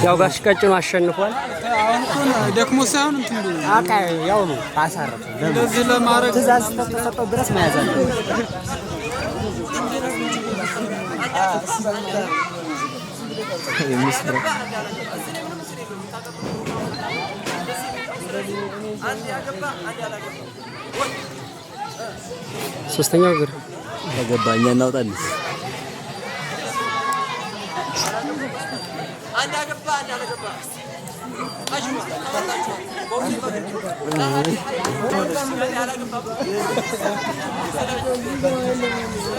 ያው ጋሽ ቀጭኑ አሸንፏል። ደክሞ ሳይሆን እንትን ብሎ አቃ ያው ነው አሳረፈ። እንደዚህ ለማድረግ ትዕዛዝ ተሰጠው ድረስ መያዝ አለበት። ሶስተኛው ግር ተገባኛ እናውጣለን።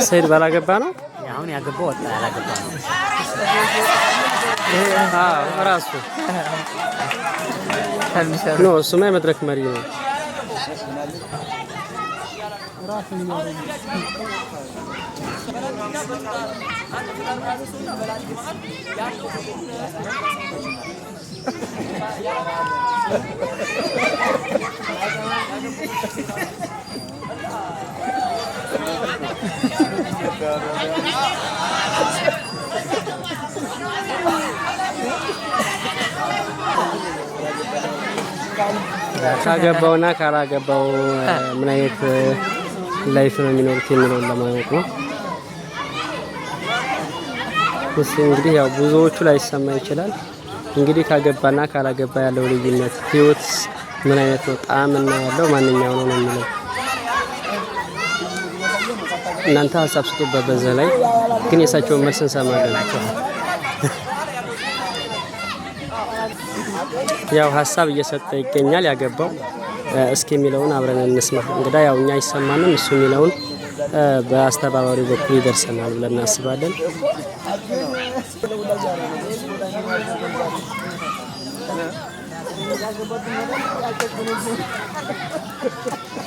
ሰይድ ባላገባ ነው አሁን ያገባው ወጣ ያላገባ ነው። ራሱ ነው እሱማ የመድረክ መሪ ነው። ካገባውና ካላገባው ምን አይነት ላይፍ ነው የሚኖሩት የሚለውን ለማወቅ ነው። እሱ እንግዲህ ያው ብዙዎቹ ላይ ይሰማ ይችላል። እንግዲህ ካገባና ካላገባ ያለው ልዩነት ህይወት ምን አይነት ነው ጣዕምና ያለው ማንኛው ነው የሚለው እናንተ ሀሳብ ስጡበት። በዛ ላይ ግን የሳቸውን መልስ እንሰማለን። ያው ሀሳብ እየሰጠ ይገኛል ያገባው። እስኪ የሚለውን አብረን እንስማ። እንግዲህ ያው እኛ አይሰማንም፣ እሱ የሚለውን በአስተባባሪው በኩል ይደርሰናል ብለን እናስባለን።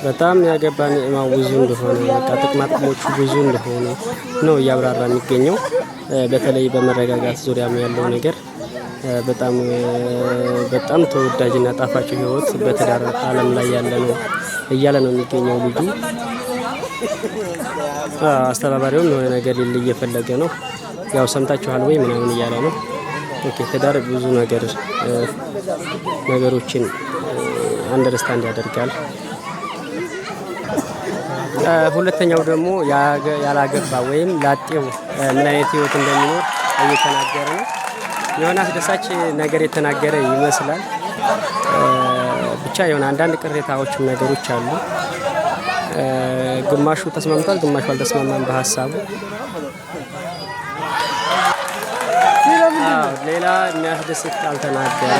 በጣም ያገባ ንዕማው ብዙ እንደሆነ በቃ ጥቅማ ጥቅሞቹ ብዙ እንደሆነ ነው እያብራራ የሚገኘው። በተለይ በመረጋጋት ዙሪያም ያለው ነገር በጣም ተወዳጅና ጣፋጭ ህይወት በትዳር ዓለም ላይ ያለ ነው እያለ ነው የሚገኘው ልጁ። አስተባባሪውም የሆነ ነገር ሊል እየፈለገ ነው። ያው ሰምታችኋል ወይ ምናምን እያለ ነው። ኦኬ ትዳር ብዙ ነገሮችን አንደርስታንድ ያደርጋል። ሁለተኛው ደግሞ ያላገባ ወይም ላጤው ምን አይነት ህይወት እንደሚኖር እየተናገረ ነው። የሆነ አስደሳች ነገር የተናገረ ይመስላል። ብቻ የሆነ አንዳንድ ቅሬታዎችም ነገሮች አሉ። ግማሹ ተስማምቷል፣ ግማሹ አልተስማማም በሀሳቡ። ሌላ የሚያስደስት አልተናገረ።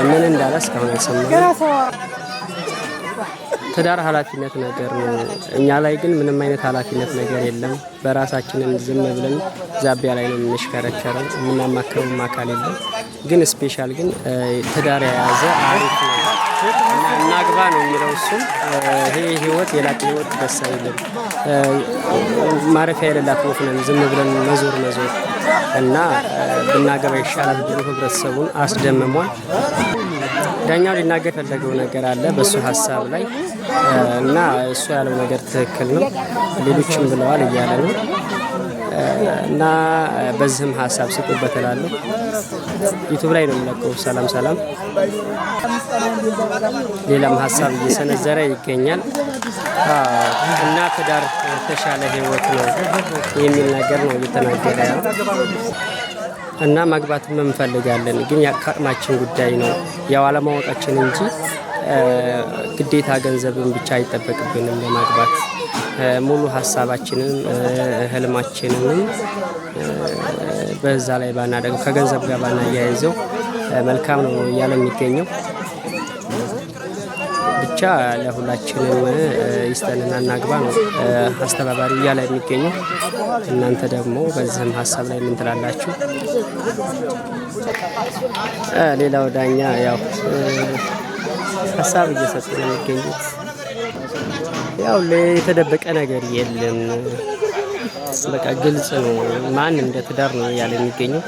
ምን እንዳለ እስካሁን አልሰማንም። ትዳር ኃላፊነት ነገር ነው። እኛ ላይ ግን ምንም አይነት ኃላፊነት ነገር የለም። በራሳችንን ዝም ብለን ዛቢያ ላይ ነው የምንሽከረከረው። የምናማክረውም አካል የለም። ግን ስፔሻል ግን ትዳር የያዘ አሪፍ ነው እናግባ ነው የሚለው እሱም። ይሄ ህይወት የላጤ ህይወት ደስ አይልም። ማረፊያ የሌላት ወፍ ነን። ዝም ብለን መዞር እና ብናገባ ይሻላል ብሎ ህብረተሰቡን አስደምሟል። ዳኛው ሊናገር ፈለገው ነገር አለ በሱ ሀሳብ ላይ እና እሱ ያለው ነገር ትክክል ነው፣ ሌሎችም ብለዋል እያለ ነው እና በዚህም ሀሳብ ስጡበት እላለሁ። ዩቲዩብ ላይ ነው የሚለቀው። ሰላም ሌላም ሀሳብ እየሰነዘረ ይገኛል እና ትዳር የተሻለ ህይወት ነው የሚል ነገር ነው እየተናገረ ያለው እና ማግባትም እንፈልጋለን፣ ግን የአቅማችን ጉዳይ ነው ያው አለማወቃችን እንጂ ግዴታ ገንዘብን ብቻ አይጠበቅብንም ለማግባት። ሙሉ ሀሳባችንን ህልማችንን በዛ ላይ ባናደርገው ከገንዘብ ጋር ባናያይዘው መልካም ነው እያለ የሚገኘው። ብቻ ለሁላችንም ይስጠንና እናግባ ነው አስተባባሪ እያለ የሚገኘው። እናንተ ደግሞ በዚህም ሀሳብ ላይ ምን ትላላችሁ? ሌላው ዳኛ ያው ሀሳብ እየሰጡ ነው የሚገኙት። ያው የተደበቀ ነገር የለም፣ በቃ ግልጽ ነው። ማን እንደ ትዳር ነው ያለ የሚገኘው።